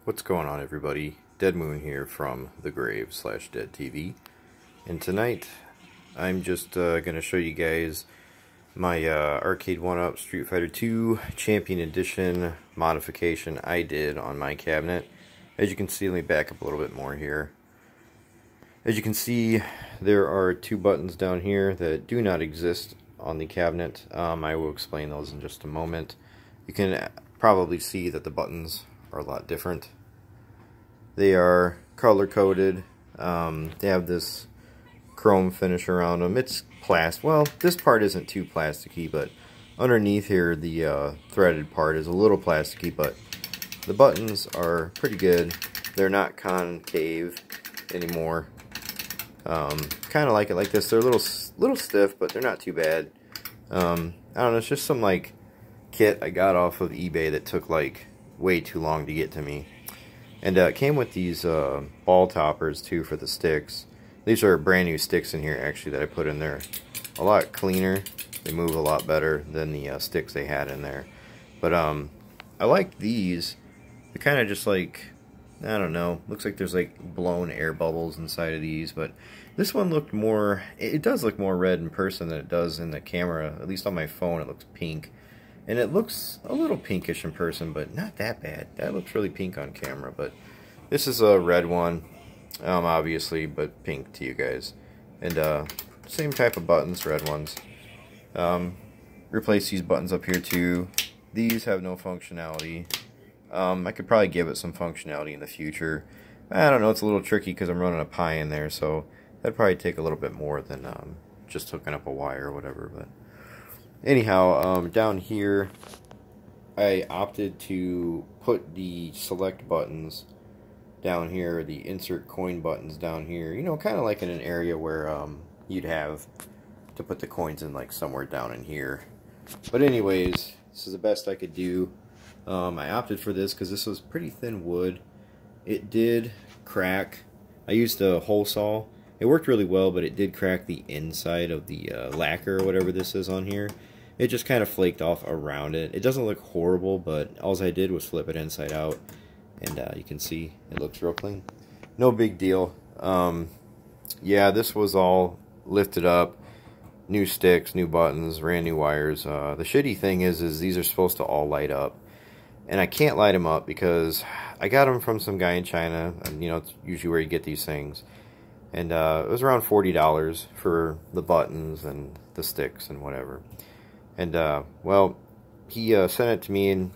What's going on, everybody? Dead Moon here from the grave / Dead TV, and tonight I'm just going to show you guys my arcade 1-up Street Fighter 2 Champion Edition modification I did on my cabinet. As you can see, let me back up a little bit more here. As you can see, there are two buttons down here that do not exist on the cabinet. I will explain those in just a moment. You can probably see that the buttons are a lot different. They are color coded. They have this chrome finish around them. It's plastic. Well, this part isn't too plasticky, but underneath here the threaded part is a little plasticky, but the buttons are pretty good. They're not concave anymore. Kind of like it like this. They're a little stiff, but they're not too bad. I don't know, it's just some like kit I got off of eBay that took like way too long to get to me. And it came with these ball toppers too for the sticks. These are brand new sticks in here actually that I put in there. A lot cleaner. They move a lot better than the sticks they had in there. But I like these. They're kind of just like, I don't know, looks like there's like blown air bubbles inside of these, but this one looked more, it does look more red in person than it does in the camera. At least on my phone it looks pink. And it looks a little pinkish in person, but not that bad. That looks really pink on camera, but this is a red one, obviously, but pink to you guys. And same type of buttons, red ones. Replace these buttons up here too. These have no functionality. I could probably give it some functionality in the future. I don't know, it's a little tricky because I'm running a Pi in there, so that'd probably take a little bit more than just hooking up a wire or whatever. But anyhow, down here, I opted to put the select buttons down here, the insert coin buttons down here, you know, kind of like in an area where you'd have to put the coins in, like somewhere down in here. But anyways, this is the best I could do. I opted for this because this was pretty thin wood. It did crack. I used a hole saw. It worked really well, but it did crack the inside of the lacquer or whatever this is on here. It just kind of flaked off around it. It doesn't look horrible, but all I did was flip it inside out, and you can see it looks real clean. No big deal. Yeah, this was all lifted up. New sticks, new buttons, brand new wires. The shitty thing is these are supposed to all light up. And I can't light them up because I got them from some guy in China. And, you know, it's usually where you get these things. And it was around $40 for the buttons and the sticks and whatever. And, well, he sent it to me, and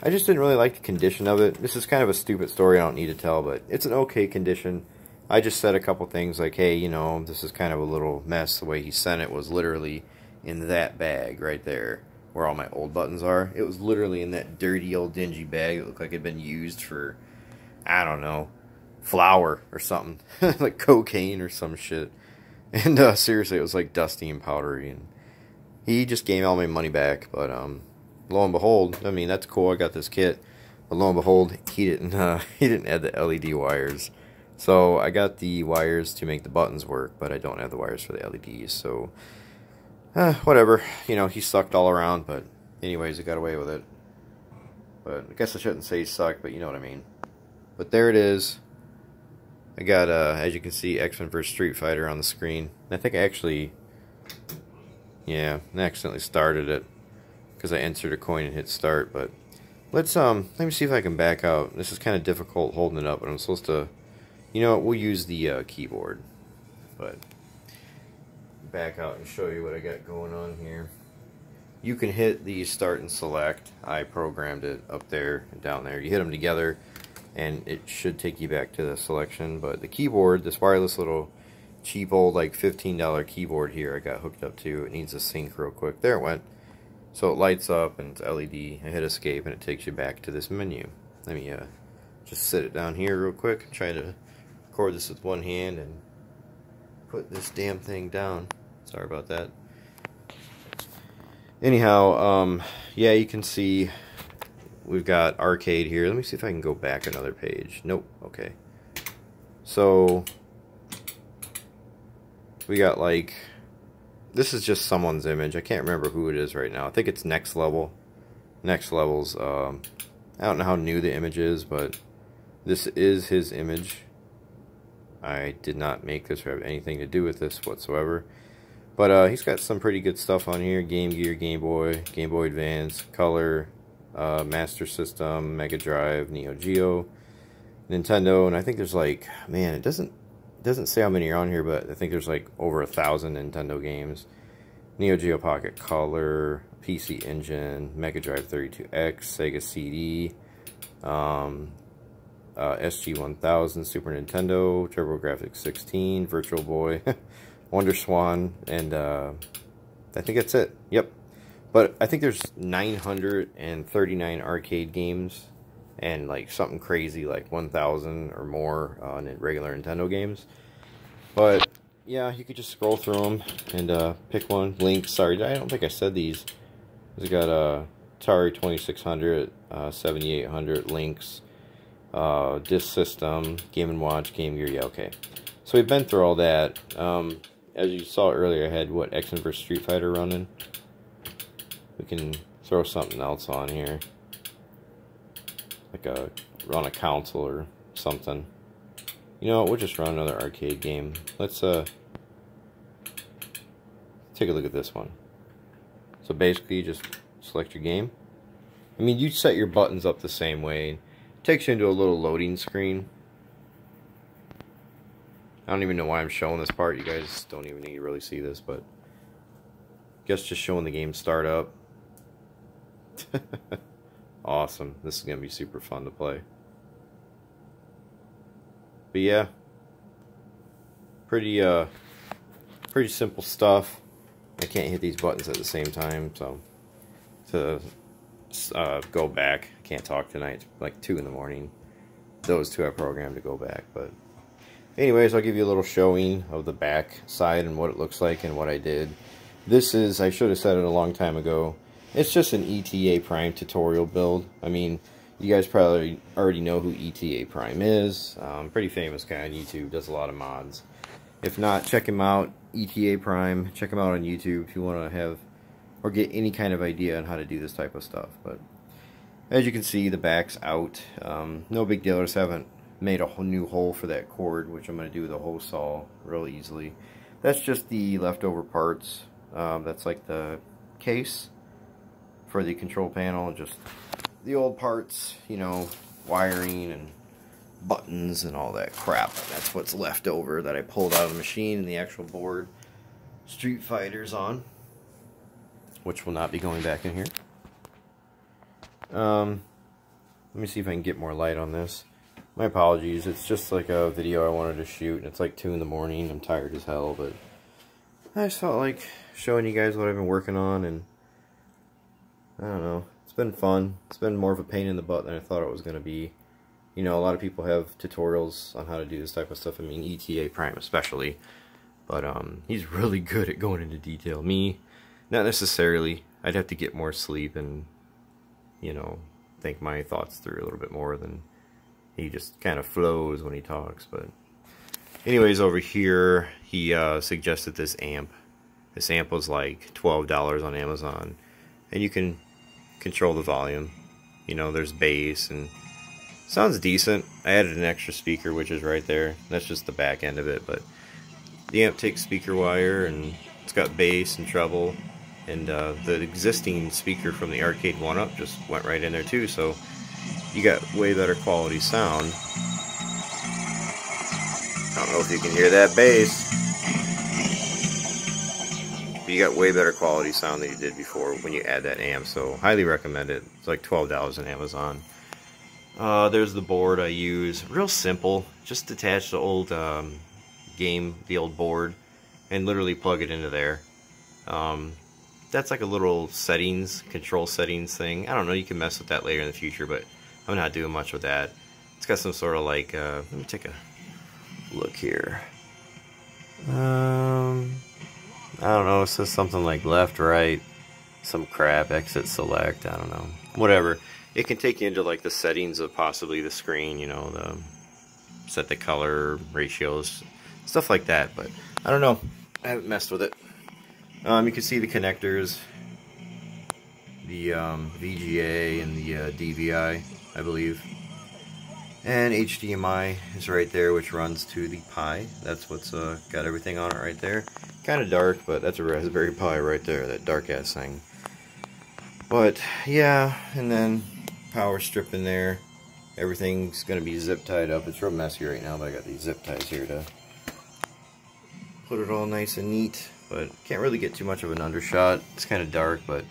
I just didn't really like the condition of it. This is kind of a stupid story I don't need to tell, but it's an okay condition. I just said a couple things like, hey, you know, this is kind of a little mess. The way he sent it was literally in that bag right there, where all my old buttons are. It was literally in that dirty old dingy bag. It looked like it had been used for, I don't know, flour or something. Like cocaine or some shit. And seriously, it was like dusty and powdery. And he just gave all my money back. But lo and behold, I mean, that's cool. I got this kit. But lo and behold, he didn't add the LED wires. So I got the wires to make the buttons work, but I don't have the wires for the LEDs. So whatever, you know, he sucked all around, but anyways, I got away with it. But I guess I shouldn't say he sucked, but you know what I mean. But there it is. I got, as you can see, X-Men vs. Street Fighter on the screen. And I think I actually, yeah, I accidentally started it because I entered a coin and hit start. But let's, let me see if I can back out. This is kind of difficult holding it up, but I'm supposed to, you know what, we'll use the keyboard. But back out and show you what I got going on here. You can hit the start and select. I programmed it up there and down there. You hit them together and it should take you back to the selection. But the keyboard, this wireless little cheap old like $15 keyboard here I got hooked up to, it needs to sync real quick. There it went. So it lights up and it's LED. I hit escape and it takes you back to this menu. Let me just sit it down here real quick and try to record this with one hand and put this damn thing down. Sorry about that. Anyhow, yeah, you can see we've got arcade here. Let me see if I can go back another page. Nope. Okay. So we got like, this is just someone's image. I can't remember who it is right now. I think it's Next Level. Next Level's, I don't know how new the image is, but This is his image. I did not make this or have anything to do with this whatsoever. But he's got some pretty good stuff on here. Game Gear, Game Boy Advance, Color, Master System, Mega Drive, Neo Geo, Nintendo, and I think there's like, man, it doesn't say how many are on here, but I think there's like over 1,000 Nintendo games. Neo Geo Pocket Color, PC Engine, Mega Drive 32X, Sega CD, SG-1000, Super Nintendo, TurboGrafx 16, Virtual Boy, Wonder Swan, and I think that's it. Yep. But I think there's 939 arcade games and like something crazy like 1,000 or more on regular Nintendo games. But yeah, you could just scroll through them and pick one. Link, sorry, I don't think I said these. We got Atari 2600, 7800, Lynx, Disk System, Game & Watch, Game Gear, yeah, okay. So we've been through all that. As you saw earlier, I had, what, X vs Street Fighter running. We can throw something else on here. Like run a console or something. You know what, we'll just run another arcade game. Let's take a look at this one. So basically, you just select your game. I mean, you set your buttons up the same way. It takes you into a little loading screen. I don't even know why I'm showing this part. You guys don't even need to really see this, but I guess just showing the game start up. Awesome. This is going to be super fun to play. But yeah, pretty simple stuff. I can't hit these buttons at the same time, so to go back, I can't talk tonight. It's like 2 in the morning. Those two I programmed to go back, but anyways, I'll give you a little showing of the back side and what it looks like and what I did. This is, I should have said it a long time ago, it's just an ETA Prime tutorial build. I mean, you guys probably already know who ETA Prime is. Pretty famous guy on YouTube, does a lot of mods. If not, check him out, ETA Prime. Check him out on YouTube if you want to have or get any kind of idea on how to do this type of stuff. But as you can see, the back's out. No big deal. I just haven't made a whole new hole for that cord, which I'm going to do with a hose saw real easily. That's just the leftover parts. That's like the case for the control panel, just the old parts, you know, wiring and buttons and all that crap. That's what's left over that I pulled out of the machine, and the actual board Street Fighter's on, which will not be going back in here. Let me see if I can get more light on this. My apologies, it's just like a video I wanted to shoot, and it's like 2 in the morning. I'm tired as hell, but I just felt like showing you guys what I've been working on, and I don't know, it's been fun. It's been more of a pain in the butt than I thought it was going to be. You know, a lot of people have tutorials on how to do this type of stuff. I mean, ETA Prime especially. But he's really good at going into detail. Me, not necessarily. I'd have to get more sleep and, you know, think my thoughts through a little bit more than he just kind of flows when he talks. But anyways, over here, he suggested this amp. This amp was like $12 on Amazon. And you can control the volume. You know, there's bass and sounds decent. I added an extra speaker, which is right there. That's just the back end of it, but the amp takes speaker wire, and it's got bass and treble, and the existing speaker from the arcade 1-up just went right in there too, so you got way better quality sound. I don't know if you can hear that bass. But you got way better quality sound than you did before when you add that amp, so highly recommend it. It's like $12 on Amazon. There's the board I use. Real simple. Just detach the old the old board, and literally plug it into there. That's like a little control settings thing. I don't know, you can mess with that later in the future, but I'm not doing much with that. It's got some sort of like, let me take a look here. I don't know, it says something like left, right, some crap, exit, select, I don't know. Whatever. It can take you into like the settings of possibly the screen, you know, set the color, ratios, stuff like that, but I don't know. I haven't messed with it. You can see the connectors, the VGA and the DVI, I believe. And HDMI is right there, which runs to the Pi. That's what's got everything on it right there. Kind of dark, but that's a Raspberry Pi right there, that dark ass thing. But yeah, and then power strip in there. Everything's gonna be zip tied up. It's real messy right now, but I got these zip ties here to put it all nice and neat. But can't really get too much of an undershot. It's kind of dark, but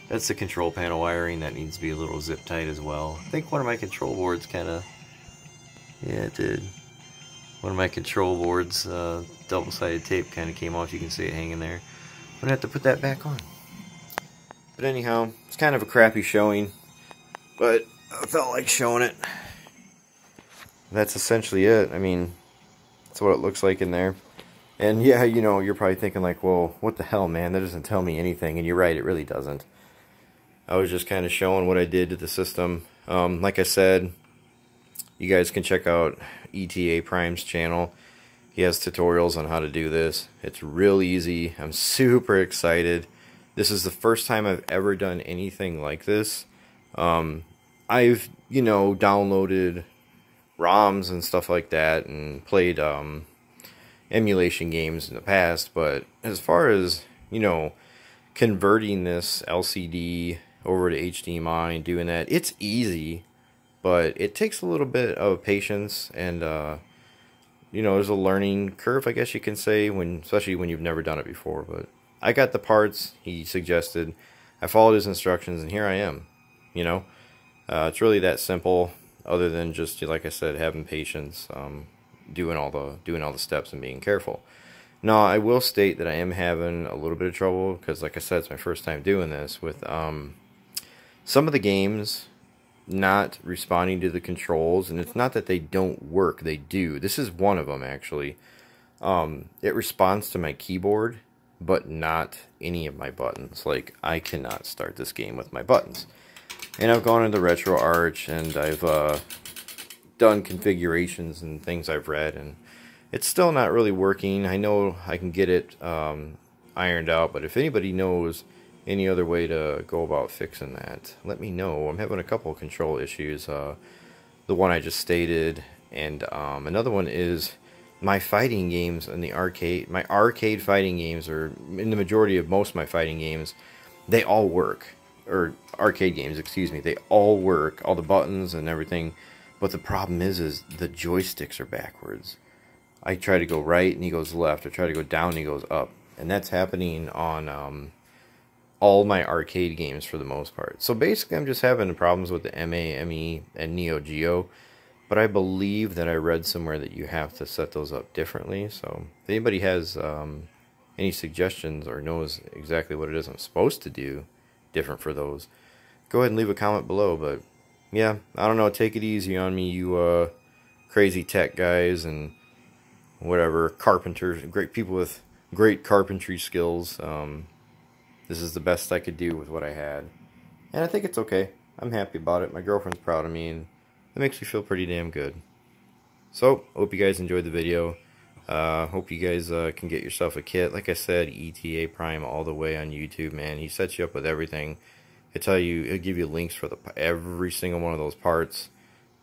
that's the control panel wiring that needs to be a little zip tight as well. I think one of my control boards kind of, yeah, it did. One of my control boards, double-sided tape kind of came off. You can see it hanging there. I'm gonna have to put that back on. But anyhow, it's kind of a crappy showing, but I felt like showing it. That's essentially it. I mean, that's what it looks like in there. And yeah, you know, you're probably thinking like, well, what the hell, man? That doesn't tell me anything. And you're right, it really doesn't. I was just kind of showing what I did to the system. Like I said, you guys can check out ETA Prime's channel. He has tutorials on how to do this. It's real easy. I'm super excited. This is the first time I've ever done anything like this. I've, you know, downloaded ROMs and stuff like that and played emulation games in the past, but as far as, you know, converting this LCD over to HDMI and doing that, it's easy, but it takes a little bit of patience and you know, there's a learning curve, I guess you can say, especially when you've never done it before. But I got the parts he suggested, I followed his instructions, and here I am. You know, it's really that simple, other than just, like I said, having patience, doing all the steps and being careful. Now, I will state that I am having a little bit of trouble because, like I said, it's my first time doing this with some of the games not responding to the controls. And it's not that they don't work, they do. This is one of them, actually. It responds to my keyboard, but not any of my buttons. Like, I cannot start this game with my buttons. And I've gone into RetroArch and I've done configurations and things I've read, and it's still not really working. I know I can get it ironed out, but if anybody knows any other way to go about fixing that, let me know. I'm having a couple of control issues. The one I just stated, and another one is my fighting games in the arcade. My arcade fighting games, or in the majority of most of my fighting games, they all work. Or arcade games, excuse me. They all work, all the buttons and everything. But the problem is the joysticks are backwards. I try to go right and he goes left. I try to go down and he goes up. And that's happening on all my arcade games for the most part. So basically I'm just having problems with the MA, ME, and Neo Geo. But I believe that I read somewhere that you have to set those up differently. So if anybody has any suggestions or knows exactly what it is I'm supposed to do different for those, go ahead and leave a comment below. But yeah, I don't know, take it easy on me, you crazy tech guys and whatever, carpenters, great people with great carpentry skills. This is the best I could do with what I had, and I think it's okay. I'm happy about it. My girlfriend's proud of me, and it makes me feel pretty damn good. So, hope you guys enjoyed the video. Hope you guys can get yourself a kit. Like I said, ETA Prime all the way on YouTube, man. He sets you up with everything. He'll give you links for every single one of those parts,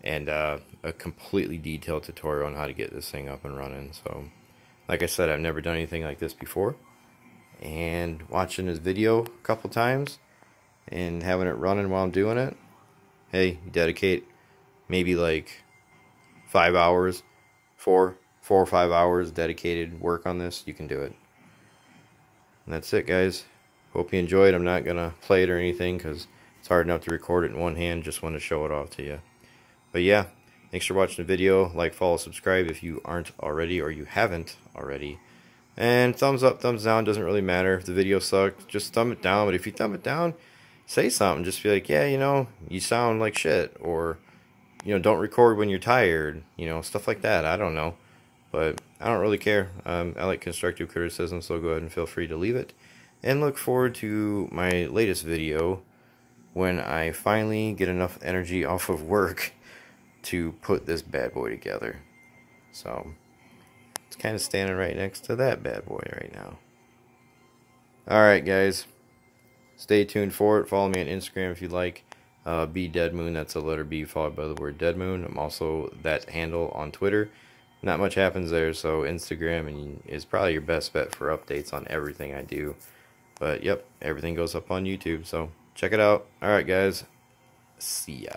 and a completely detailed tutorial on how to get this thing up and running. So, like I said, I've never done anything like this before, and watching his video a couple times and having it running while I'm doing it, hey, dedicate maybe like 5 hours, 4 or 5 hours dedicated work on this, you can do it. And that's it, guys. Hope you enjoyed. I'm not gonna play it or anything because it's hard enough to record it in one hand. Just want to show it off to you. But yeah, thanks for watching the video. Like, follow, subscribe if you aren't already, or you haven't already. And thumbs up, thumbs down, doesn't really matter. If the video sucked, just thumb it down. But if you thumb it down, say something. Just be like, yeah, you know, you sound like shit, or, you know, don't record when you're tired, you know, stuff like that. I don't know. But I don't really care. I like constructive criticism, so go ahead and feel free to leave it. And look forward to my latest video when I finally get enough energy off of work to put this bad boy together. So, it's kind of standing right next to that bad boy right now. Alright, guys. Stay tuned for it. Follow me on Instagram if you'd like. B Dead Moon. That's a letter B followed by the word Dead Moon. I'm also that handle on Twitter. Not much happens there, so Instagram is probably your best bet for updates on everything I do. But yep, everything goes up on YouTube, so check it out. Alright guys, see ya.